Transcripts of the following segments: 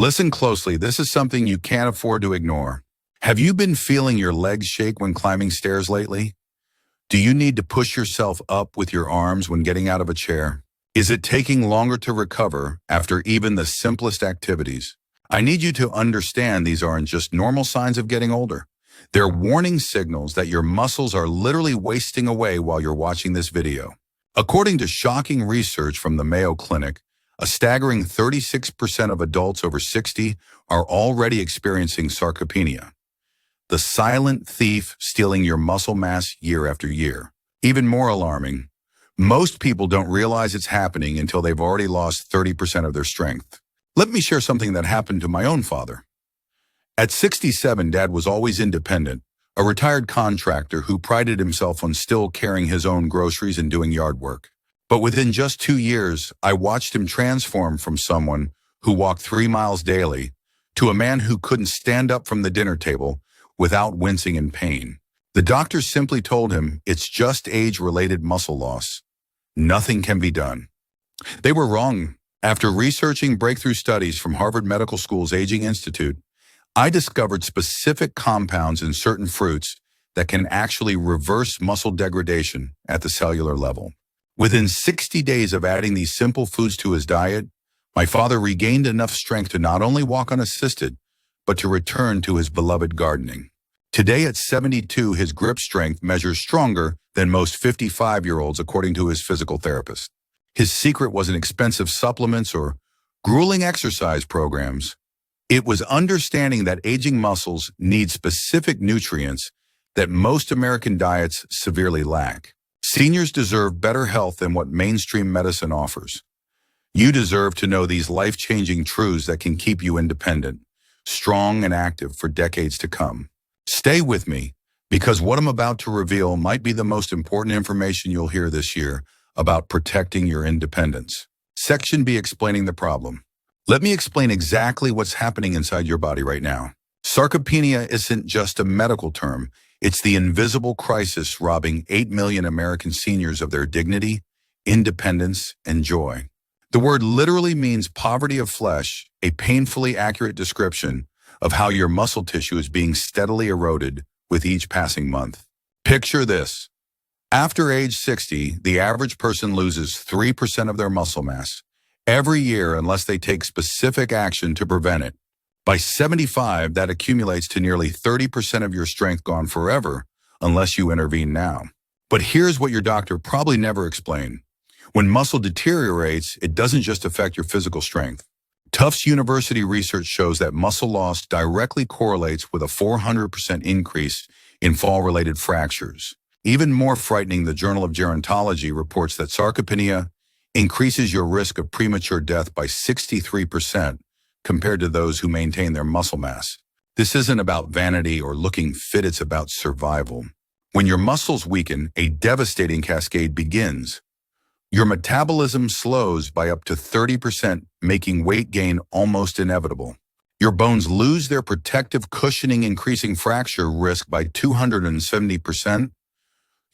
Listen closely, this is something you can't afford to ignore. Have you been feeling your legs shake when climbing stairs lately? Do you need to push yourself up with your arms when getting out of a chair? Is it taking longer to recover after even the simplest activities? I need you to understand these aren't just normal signs of getting older. They're warning signals that your muscles are literally wasting away while you're watching this video. According to shocking research from the Mayo Clinic, a staggering 36% of adults over 60 are already experiencing sarcopenia, the silent thief stealing your muscle mass year after year. Even more alarming, most people don't realize it's happening until they've already lost 30% of their strength. Let me share something that happened to my own father. At 67, Dad was always independent, a retired contractor who prided himself on still carrying his own groceries and doing yard work. But within just 2 years, I watched him transform from someone who walked 3 miles daily to a man who couldn't stand up from the dinner table without wincing in pain. The doctors simply told him it's just age-related muscle loss. Nothing can be done. They were wrong. After researching breakthrough studies from Harvard Medical School's Aging Institute, I discovered specific compounds in certain fruits that can actually reverse muscle degradation at the cellular level. Within 60 days of adding these simple foods to his diet, my father regained enough strength to not only walk unassisted, but to return to his beloved gardening. Today at 72, his grip strength measures stronger than most 55-year-olds according to his physical therapist. His secret wasn't expensive supplements or grueling exercise programs. It was understanding that aging muscles need specific nutrients that most American diets severely lack. Seniors deserve better health than what mainstream medicine offers. You deserve to know these life-changing truths that can keep you independent, strong and active for decades to come. Stay with me, because what I'm about to reveal might be the most important information you'll hear this year about protecting your independence. Section B, explaining the problem. Let me explain exactly what's happening inside your body right now. Sarcopenia isn't just a medical term. It's the invisible crisis robbing 8 million American seniors of their dignity, independence, and joy. The word literally means poverty of flesh, a painfully accurate description of how your muscle tissue is being steadily eroded with each passing month. Picture this. After age 60, the average person loses 3% of their muscle mass every year unless they take specific action to prevent it. By 75, that accumulates to nearly 30% of your strength gone forever unless you intervene now. But here's what your doctor probably never explained. When muscle deteriorates, it doesn't just affect your physical strength. Tufts University research shows that muscle loss directly correlates with a 400% increase in fall-related fractures. Even more frightening, the Journal of Gerontology reports that sarcopenia increases your risk of premature death by 63% compared to those who maintain their muscle mass. This isn't about vanity or looking fit, it's about survival. When your muscles weaken, a devastating cascade begins. Your metabolism slows by up to 30%, making weight gain almost inevitable. Your bones lose their protective cushioning, increasing fracture risk by 270%.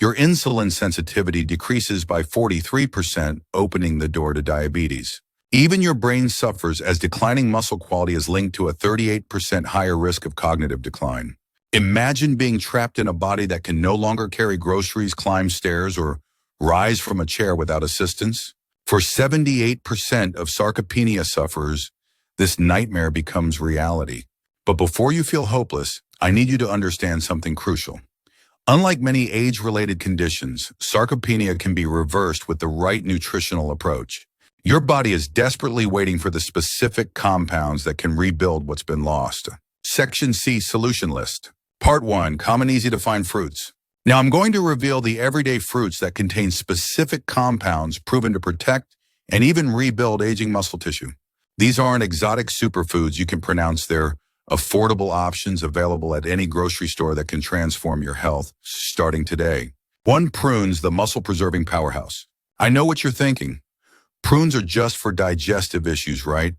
Your insulin sensitivity decreases by 43%, opening the door to diabetes. Even your brain suffers, as declining muscle quality is linked to a 38% higher risk of cognitive decline. Imagine being trapped in a body that can no longer carry groceries, climb stairs, or rise from a chair without assistance. For 78% of sarcopenia sufferers, this nightmare becomes reality. But before you feel hopeless, I need you to understand something crucial. Unlike many age-related conditions, sarcopenia can be reversed with the right nutritional approach. Your body is desperately waiting for the specific compounds that can rebuild what's been lost. Section C, solution list. Part 1, common easy-to-find fruits. Now I'm going to reveal the everyday fruits that contain specific compounds proven to protect and even rebuild aging muscle tissue. These aren't exotic superfoods you can pronounce. They're affordable options available at any grocery store that can transform your health starting today. 1. Prunes, the muscle-preserving powerhouse. I know what you're thinking. Prunes are just for digestive issues, right?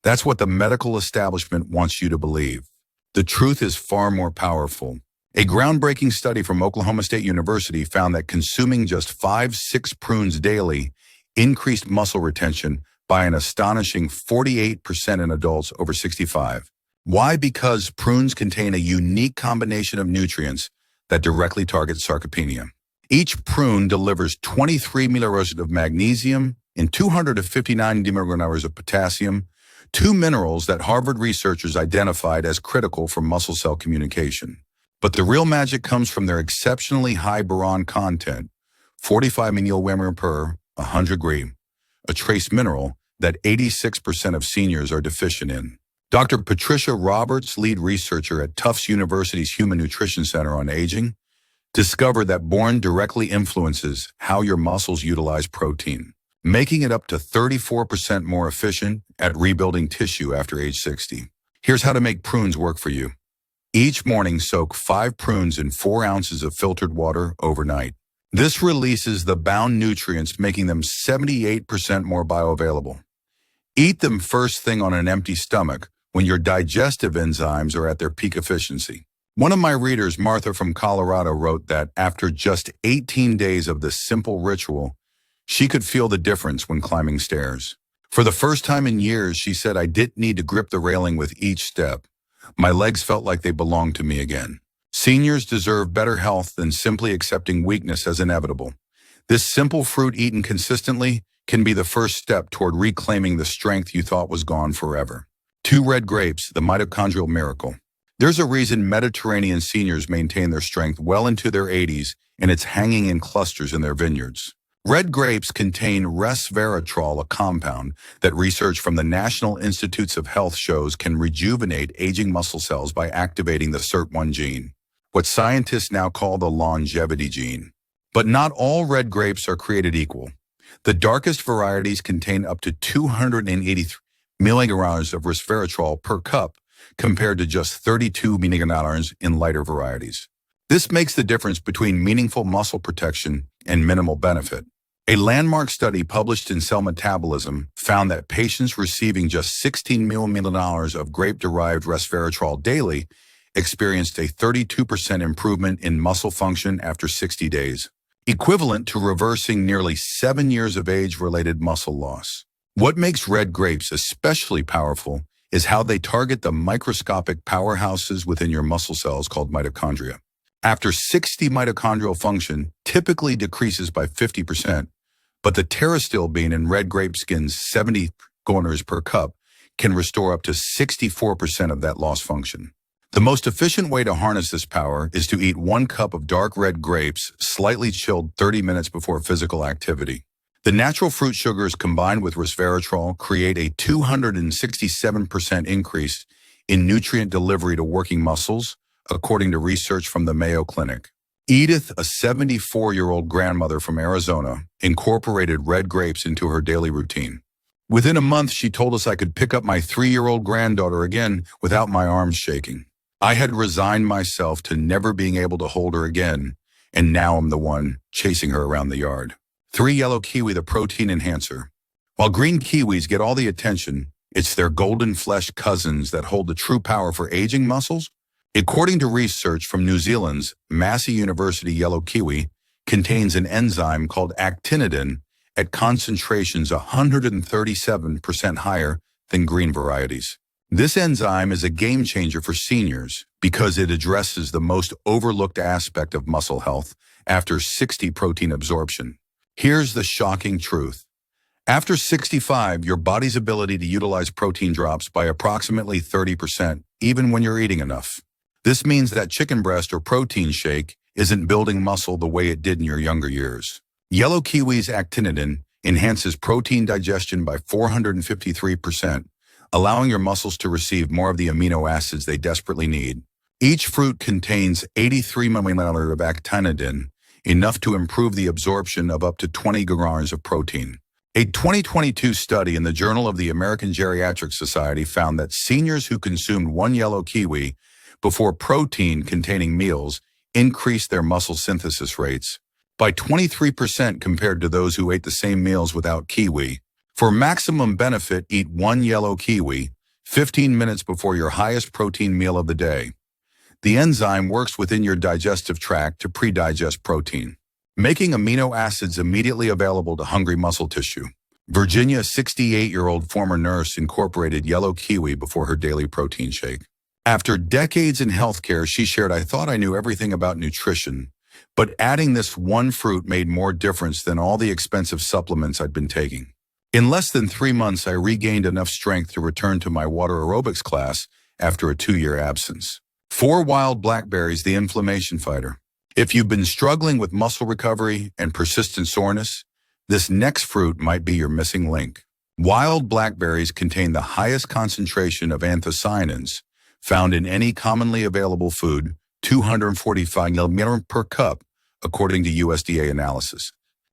That's what the medical establishment wants you to believe. The truth is far more powerful. A groundbreaking study from Oklahoma State University found that consuming just 5-6 prunes daily increased muscle retention by an astonishing 48% in adults over 65. Why? Because prunes contain a unique combination of nutrients that directly target sarcopenia. Each prune delivers 23 milligrams of magnesium and 259 milligrams of potassium, two minerals that Harvard researchers identified as critical for muscle cell communication. But the real magic comes from their exceptionally high boron content, 45 millimolar per 100 gram, a trace mineral that 86% of seniors are deficient in. Dr. Patricia Roberts, lead researcher at Tufts University's Human Nutrition Center on Aging, discovered that boron directly influences how your muscles utilize protein, making it up to 34% more efficient at rebuilding tissue after age 60. Here's how to make prunes work for you. Each morning, soak 5 prunes in 4 ounces of filtered water overnight. This releases the bound nutrients, making them 78% more bioavailable. Eat them first thing on an empty stomach when your digestive enzymes are at their peak efficiency. One of my readers, Martha from Colorado, wrote that after just 18 days of this simple ritual, she could feel the difference when climbing stairs. For the first time in years, she said, I didn't need to grip the railing with each step. My legs felt like they belonged to me again. Seniors deserve better health than simply accepting weakness as inevitable. This simple fruit eaten consistently can be the first step toward reclaiming the strength you thought was gone forever. 2 red grapes, the mitochondrial miracle. There's a reason Mediterranean seniors maintain their strength well into their 80s, and it's hanging in clusters in their vineyards. Red grapes contain resveratrol, a compound that research from the National Institutes of Health shows can rejuvenate aging muscle cells by activating the SIRT1 gene, what scientists now call the longevity gene. But not all red grapes are created equal. The darkest varieties contain up to 283 milligrams of resveratrol per cup, compared to just 32 milligrams in lighter varieties. This makes the difference between meaningful muscle protection and minimal benefit. A landmark study published in Cell Metabolism found that patients receiving just 16 milliliters of grape-derived resveratrol daily experienced a 32% improvement in muscle function after 60 days, equivalent to reversing nearly 7 years of age-related muscle loss. What makes red grapes especially powerful is how they target the microscopic powerhouses within your muscle cells called mitochondria. After 60, mitochondrial function typically decreases by 50%, but the pterostyl bean in red grape skin's 70 milliliters per cup can restore up to 64% of that lost function. The most efficient way to harness this power is to eat 1 cup of dark red grapes, slightly chilled 30 minutes before physical activity. The natural fruit sugars combined with resveratrol create a 267% increase in nutrient delivery to working muscles, according to research from the Mayo Clinic. Edith, a 74-year-old grandmother from Arizona, incorporated red grapes into her daily routine. Within a month, she told us I could pick up my 3-year-old granddaughter again without my arms shaking. I had resigned myself to never being able to hold her again, and now I'm the one chasing her around the yard. 3 yellow kiwi, the protein enhancer. While green kiwis get all the attention, it's their golden flesh cousins that hold the true power for aging muscles. According to research from New Zealand's Massey University, yellow kiwi contains an enzyme called actinidin at concentrations 137% higher than green varieties. This enzyme is a game changer for seniors because it addresses the most overlooked aspect of muscle health after 60 protein absorption. Here's the shocking truth. After 65, your body's ability to utilize protein drops by approximately 30%, even when you're eating enough. This means that chicken breast or protein shake isn't building muscle the way it did in your younger years. Yellow kiwi's actinidin enhances protein digestion by 453%, allowing your muscles to receive more of the amino acids they desperately need. Each fruit contains 83 milliliters of actinidin, enough to improve the absorption of up to 20 grams of protein. A 2022 study in the Journal of the American Geriatric Society found that seniors who consumed 1 yellow kiwi before protein-containing meals increased their muscle synthesis rates by 23% compared to those who ate the same meals without kiwi. For maximum benefit, eat 1 yellow kiwi 15 minutes before your highest protein meal of the day. The enzyme works within your digestive tract to pre-digest protein, making amino acids immediately available to hungry muscle tissue. Virginia, 68-year-old former nurse, incorporated yellow kiwi before her daily protein shake. After decades in healthcare, she shared, "I thought I knew everything about nutrition, but adding this one fruit made more difference than all the expensive supplements I'd been taking. In less than 3 months, I regained enough strength to return to my water aerobics class after a 2-year absence." 4 wild blackberries, the inflammation fighter. If you've been struggling with muscle recovery and persistent soreness, this next fruit might be your missing link. Wild blackberries contain the highest concentration of anthocyanins found in any commonly available food, 245 milligrams per cup, according to USDA analysis.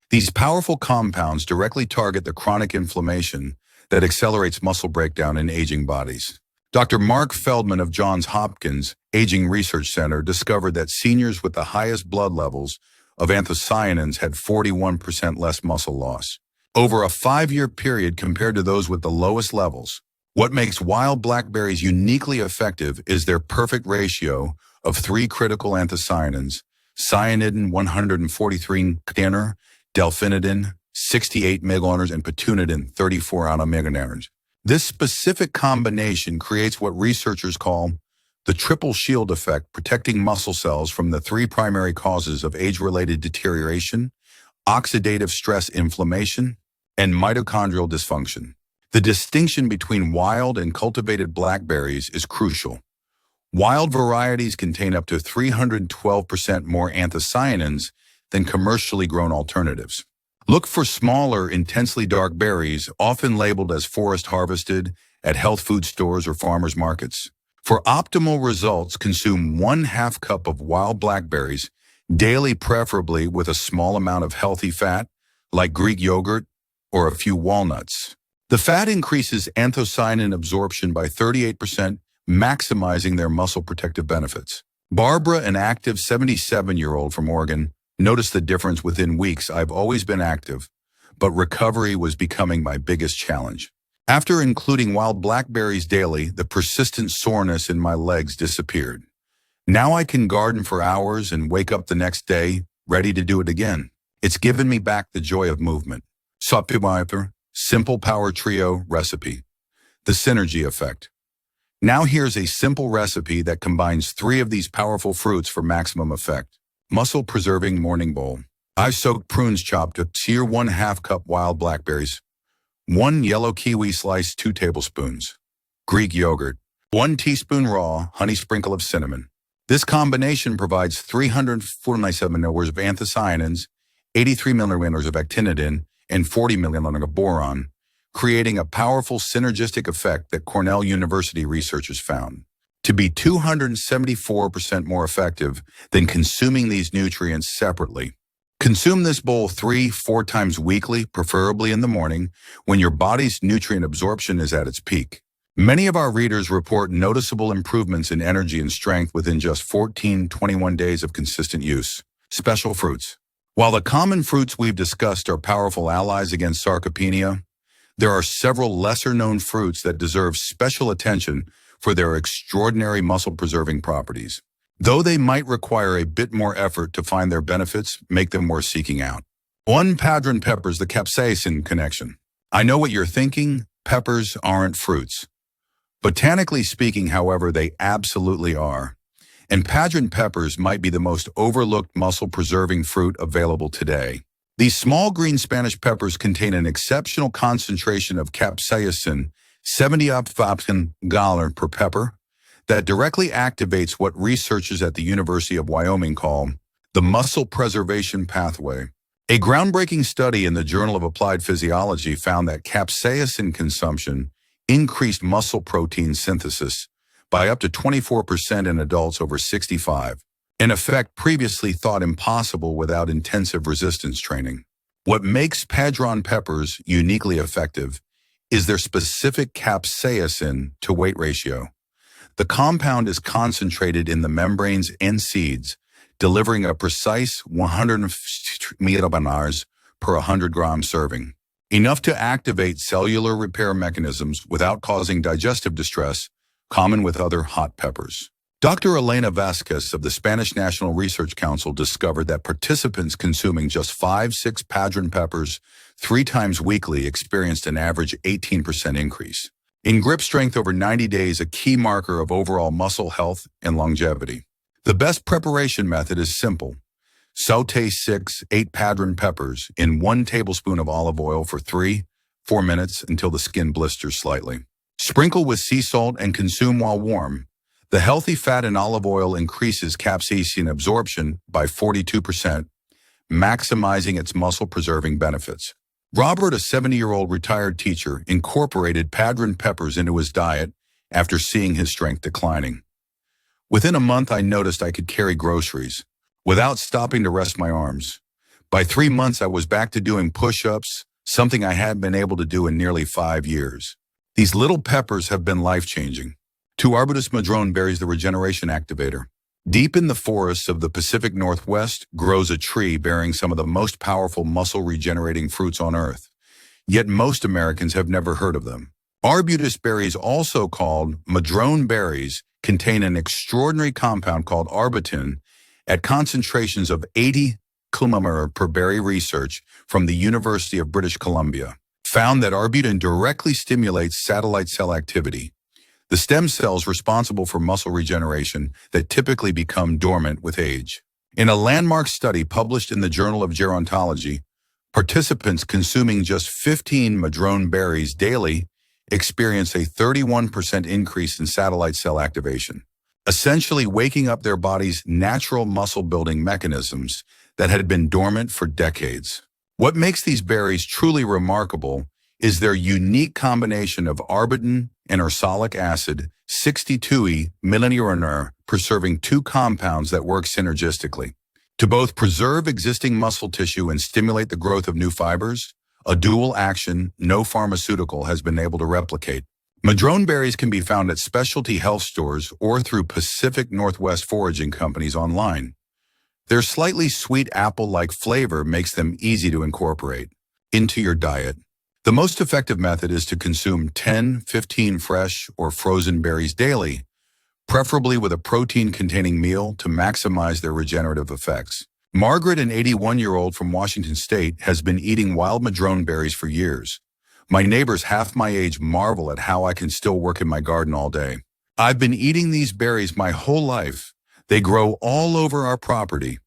These powerful compounds directly target the chronic inflammation that accelerates muscle breakdown in aging bodies. Dr. Mark Feldman of Johns Hopkins Aging Research Center discovered that seniors with the highest blood levels of anthocyanins had 41% less muscle loss over a 5-year period compared to those with the lowest levels. What makes wild blackberries uniquely effective is their perfect ratio of 3 critical anthocyanins: cyanidin 143 tanner, delphinidin 68 megaloners, and petunidin 34 megaloners. This specific combination creates what researchers call the triple shield effect, protecting muscle cells from the 3 primary causes of age-related deterioration, oxidative stress inflammation, and mitochondrial dysfunction. The distinction between wild and cultivated blackberries is crucial. Wild varieties contain up to 312% more anthocyanins than commercially grown alternatives. Look for smaller, intensely dark berries, often labeled as forest harvested, at health food stores or farmers markets. For optimal results, consume 1/2 cup of wild blackberries daily, preferably with a small amount of healthy fat, like Greek yogurt or a few walnuts. The fat increases anthocyanin absorption by 38%, maximizing their muscle protective benefits. Barbara, an active 77-year-old from Oregon, noticed the difference within weeks. "I've always been active, but recovery was becoming my biggest challenge. After including wild blackberries daily, the persistent soreness in my legs disappeared. Now I can garden for hours and wake up the next day ready to do it again. It's given me back the joy of movement." Sarcopenia, Simple Power Trio recipe. The synergy effect. Now here's a simple recipe that combines 3 of these powerful fruits for maximum effect. Muscle-preserving morning bowl. I've soaked prunes chopped up, sear 1/2 cup wild blackberries, 1 yellow kiwi slice, 2 tablespoons. Greek yogurt, 1 teaspoon raw, honey, sprinkle of cinnamon. This combination provides 347 milliliters of anthocyanins, 83 milliliters of actinidin, and 40 milliliters of boron, creating a powerful synergistic effect that Cornell University researchers found to be 274% more effective than consuming these nutrients separately. Consume this bowl 3-4 times weekly, preferably in the morning, when your body's nutrient absorption is at its peak. Many of our readers report noticeable improvements in energy and strength within just 14-21 days of consistent use. Special fruits. While the common fruits we've discussed are powerful allies against sarcopenia, there are several lesser-known fruits that deserve special attention for their extraordinary muscle-preserving properties. Though they might require a bit more effort to find their benefits, make them worth seeking out. 1. Padron peppers, the capsaicin connection. I know what you're thinking, peppers aren't fruits. Botanically speaking, however, they absolutely are. And padron peppers might be the most overlooked muscle-preserving fruit available today. These small green Spanish peppers contain an exceptional concentration of capsaicin, 70 gallons per pepper, that directly activates what researchers at the University of Wyoming call the muscle preservation pathway. A groundbreaking study in the Journal of Applied Physiology found that capsaicin consumption increased muscle protein synthesis by up to 24% in adults over 65, an effect previously thought impossible without intensive resistance training. What makes padron peppers uniquely effective is their specific capsaicin to weight ratio. The compound is concentrated in the membranes and seeds, delivering a precise 100 milliliters per 100 gram serving, enough to activate cellular repair mechanisms without causing digestive distress, common with other hot peppers. Dr. Elena Vasquez of the Spanish National Research Council discovered that participants consuming just 5-6 padron peppers 3 times weekly experienced an average 18% increase in grip strength over 90 days, a key marker of overall muscle health and longevity. The best preparation method is simple. Sauté 6-8 padron peppers in 1 tablespoon of olive oil for 3-4 minutes until the skin blisters slightly. Sprinkle with sea salt and consume while warm. The healthy fat in olive oil increases capsaicin absorption by 42%, maximizing its muscle-preserving benefits. Robert, a 70-year-old retired teacher, incorporated padron peppers into his diet after seeing his strength declining. Within a month, I noticed I could carry groceries without stopping to rest my arms. By 3 months, I was back to doing push-ups, something I hadn't been able to do in nearly 5 years. These little peppers have been life-changing. 2 Arbutus madrone berries, the regeneration activator. Deep in the forests of the Pacific Northwest grows a tree bearing some of the most powerful muscle-regenerating fruits on Earth. Yet most Americans have never heard of them. Arbutus berries, also called madrone berries, contain an extraordinary compound called arbutin at concentrations of 80 km per berry. Research from the University of British Columbia found that arbutin directly stimulates satellite cell activity, the stem cells responsible for muscle regeneration that typically become dormant with age. In a landmark study published in the Journal of Gerontology, participants consuming just 15 madrone berries daily experienced a 31% increase in satellite cell activation, essentially waking up their body's natural muscle-building mechanisms that had been dormant for decades. What makes these berries truly remarkable is their unique combination of arbutin and ursolic acid, 62E millineuronur, preserving 2 compounds that work synergistically to both preserve existing muscle tissue and stimulate the growth of new fibers, a dual action no pharmaceutical has been able to replicate. Madrone berries can be found at specialty health stores or through Pacific Northwest foraging companies online. Their slightly sweet apple-like flavor makes them easy to incorporate into your diet. The most effective method is to consume 10-15 fresh or frozen berries daily, preferably with a protein-containing meal to maximize their regenerative effects. Margaret, an 81-year-old from Washington State, has been eating wild madrone berries for years. My neighbors half my age marvel at how I can still work in my garden all day. I've been eating these berries my whole life. They grow all over our property.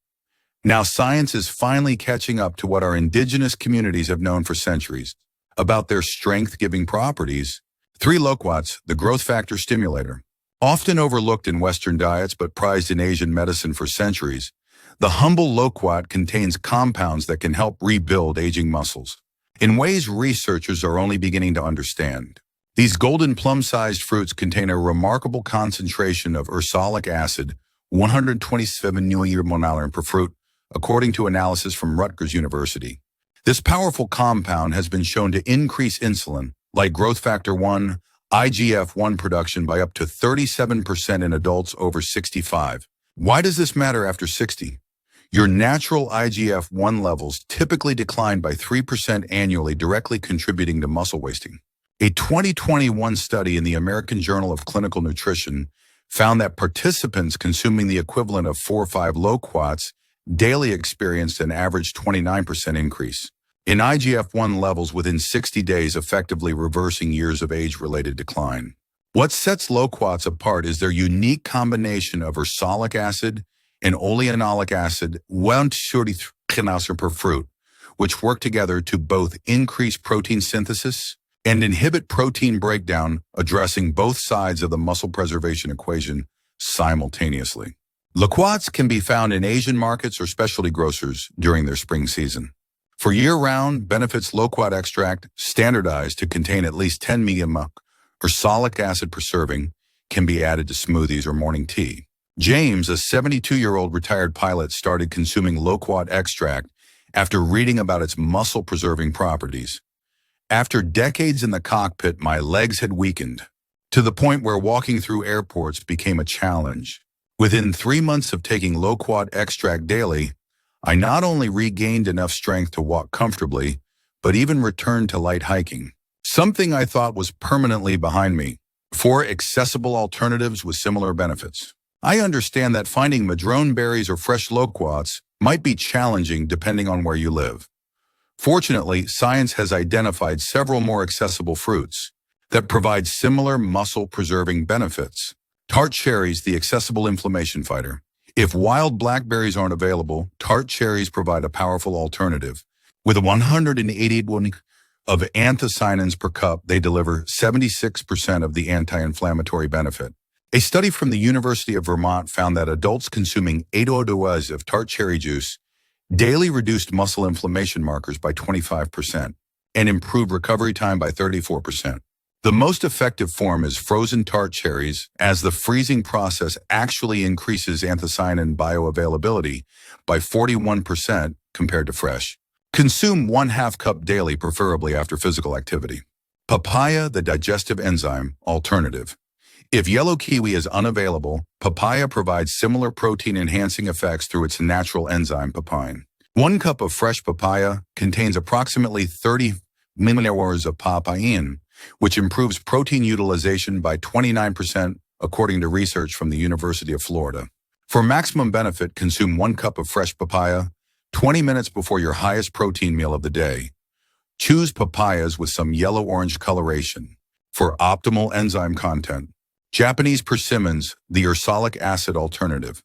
Now science is finally catching up to what our indigenous communities have known for centuries about their strength-giving properties. 3 loquats, the growth factor stimulator. Often overlooked in Western diets but prized in Asian medicine for centuries, the humble loquat contains compounds that can help rebuild aging muscles in ways researchers are only beginning to understand. These golden plum-sized fruits contain a remarkable concentration of ursolic acid, 127 millimolar per fruit, according to analysis from Rutgers University. This powerful compound has been shown to increase insulin, like growth factor 1, IGF-1 production by up to 37% in adults over 65. Why does this matter after 60? Your natural IGF-1 levels typically decline by 3% annually, directly contributing to muscle wasting. A 2021 study in the American Journal of Clinical Nutrition found that participants consuming the equivalent of 4 or 5 loquats daily experienced an average 29% increase in IGF-1 levels within 60 days, effectively reversing years of age-related decline. What sets loquats apart is their unique combination of ursolic acid and oleanolic acid, 133 per fruit, which work together to both increase protein synthesis and inhibit protein breakdown, addressing both sides of the muscle preservation equation simultaneously. Loquats can be found in Asian markets or specialty grocers during their spring season. For year-round, benefits loquat extract, standardized to contain at least 10 millimolar ursolic acid per serving, can be added to smoothies or morning tea. James, a 72-year-old retired pilot, started consuming loquat extract after reading about its muscle-preserving properties. After decades in the cockpit, my legs had weakened to the point where walking through airports became a challenge. Within 3 months of taking loquat extract daily, I not only regained enough strength to walk comfortably, but even returned to light hiking, something I thought was permanently behind me. 4 accessible alternatives with similar benefits. I understand that finding madrone berries or fresh loquats might be challenging depending on where you live. Fortunately, science has identified several more accessible fruits that provide similar muscle-preserving benefits. Tart cherries, the accessible inflammation fighter. If wild blackberries aren't available, tart cherries provide a powerful alternative. With 181 of anthocyanins per cup, they deliver 76% of the anti-inflammatory benefit. A study from the University of Vermont found that adults consuming 8 ounces of tart cherry juice daily reduced muscle inflammation markers by 25% and improved recovery time by 34%. The most effective form is frozen tart cherries, as the freezing process actually increases anthocyanin bioavailability by 41% compared to fresh. Consume 1/2 cup daily, preferably after physical activity. Papaya, the digestive enzyme alternative. If yellow kiwi is unavailable, papaya provides similar protein-enhancing effects through its natural enzyme papain. 1 cup of fresh papaya contains approximately 30 millimoles of papain, which improves protein utilization by 29% according to research from the University of Florida. For maximum benefit, consume 1 cup of fresh papaya 20 minutes before your highest protein meal of the day. Choose papayas with some yellow-orange coloration for optimal enzyme content. Japanese persimmons, the ursolic acid alternative.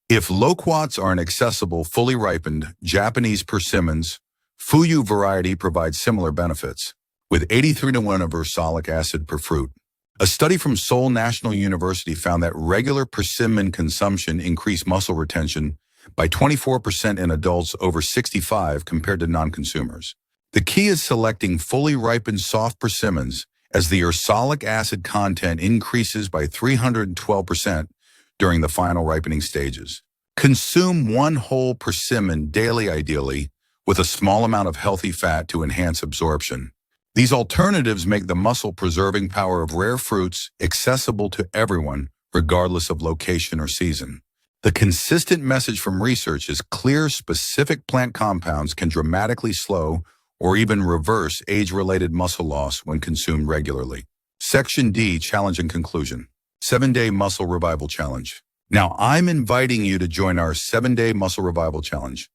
If loquats aren't accessible, fully ripened Japanese persimmons, Fuyu variety provides similar benefits, with 83:1 of ursolic acid per fruit. A study from Seoul National University found that regular persimmon consumption increased muscle retention by 24% in adults over 65 compared to non-consumers. The key is selecting fully ripened soft persimmons, as the ursolic acid content increases by 312% during the final ripening stages. Consume 1 whole persimmon daily, ideally, with a small amount of healthy fat to enhance absorption. These alternatives make the muscle-preserving power of rare fruits accessible to everyone, regardless of location or season. The consistent message from research is clear. Specific plant compounds can dramatically slow or even reverse age-related muscle loss when consumed regularly. Section D, Challenge and Conclusion. 7-Day Muscle Revival Challenge. Now, I'm inviting you to join our 7-Day Muscle Revival Challenge.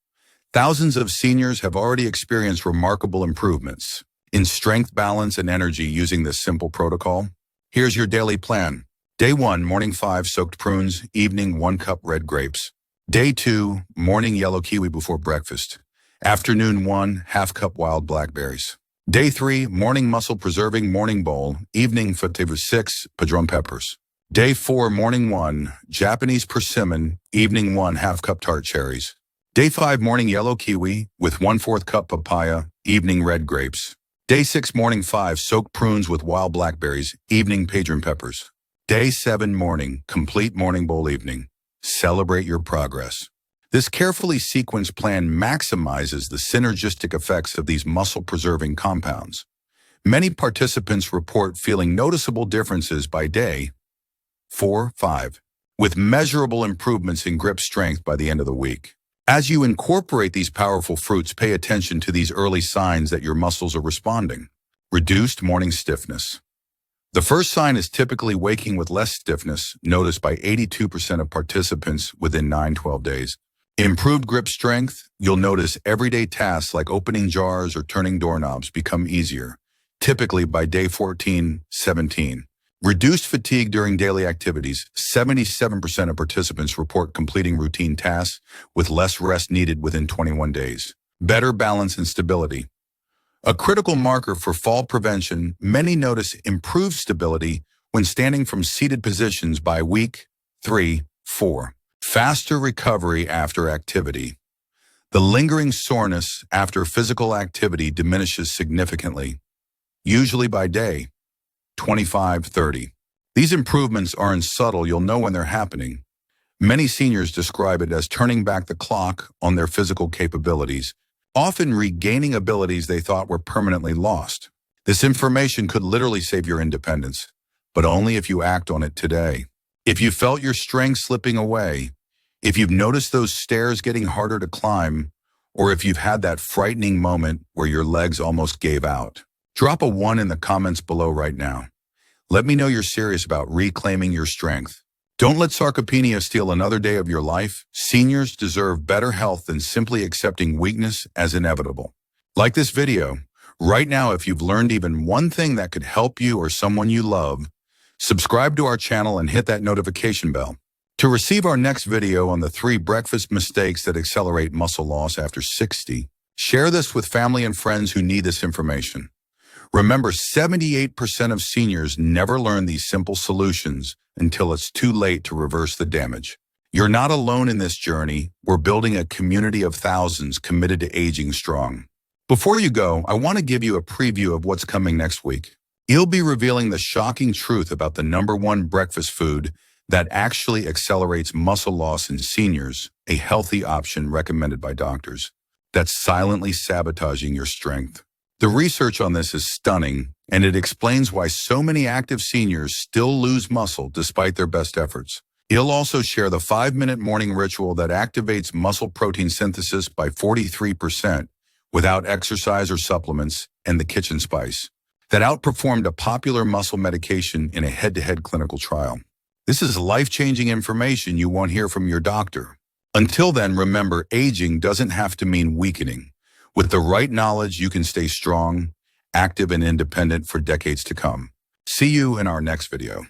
Thousands of seniors have already experienced remarkable improvements in strength, balance, and energy using this simple protocol. Here's your daily plan. Day 1, morning 5 soaked prunes, evening 1 cup red grapes. Day 2, morning yellow kiwi before breakfast. Afternoon 1, 1/2 cup wild blackberries. Day 3, morning muscle-preserving morning bowl, evening 6 padron peppers. Day 4, morning 1, Japanese persimmon, evening 1, 1/2 cup tart cherries. Day 5, morning yellow kiwi with 1/4 cup papaya, evening red grapes. Day 6, morning 5, soaked prunes with wild blackberries, evening padron peppers. Day 7, morning, complete morning bowl, evening. Celebrate your progress. This carefully sequenced plan maximizes the synergistic effects of these muscle-preserving compounds. Many participants report feeling noticeable differences by day 4, 5, with measurable improvements in grip strength by the end of the week. As you incorporate these powerful fruits, pay attention to these early signs that your muscles are responding. Reduced morning stiffness. The first sign is typically waking with less stiffness, noticed by 82% of participants within 9-12 days. Improved grip strength. You'll notice everyday tasks like opening jars or turning doorknobs become easier, typically by day 14, 17. Reduced fatigue during daily activities. 77% of participants report completing routine tasks with less rest needed within 21 days. Better balance and stability. A critical marker for fall prevention, many notice improved stability when standing from seated positions by week 3, 4. Faster recovery after activity. The lingering soreness after physical activity diminishes significantly, usually by day 25, 30. These improvements aren't subtle. You'll know when they're happening. Many seniors describe it as turning back the clock on their physical capabilities, often regaining abilities they thought were permanently lost. This information could literally save your independence, but only if you act on it today. If you felt your strength slipping away, if you've noticed those stairs getting harder to climb, or if you've had that frightening moment where your legs almost gave out, drop a 1 in the comments below right now. Let me know you're serious about reclaiming your strength. Don't let sarcopenia steal another day of your life. Seniors deserve better health than simply accepting weakness as inevitable. Like this video. Right now, if you've learned even one thing that could help you or someone you love, subscribe to our channel and hit that notification bell. To receive our next video on the 3 breakfast mistakes that accelerate muscle loss after 60, share this with family and friends who need this information. Remember, 78% of seniors never learn these simple solutions until it's too late to reverse the damage. You're not alone in this journey. We're building a community of thousands committed to aging strong. Before you go, I want to give you a preview of what's coming next week. You'll be revealing the shocking truth about the #1 breakfast food that actually accelerates muscle loss in seniors, a healthy option recommended by doctors, that's silently sabotaging your strength. The research on this is stunning, and it explains why so many active seniors still lose muscle despite their best efforts. He'll also share the 5-minute morning ritual that activates muscle protein synthesis by 43% without exercise or supplements, and the kitchen spice that outperformed a popular muscle medication in a head-to-head clinical trial. This is life-changing information you won't hear from your doctor. Until then, remember, aging doesn't have to mean weakening. With the right knowledge, you can stay strong, active, and independent for decades to come. See you in our next video.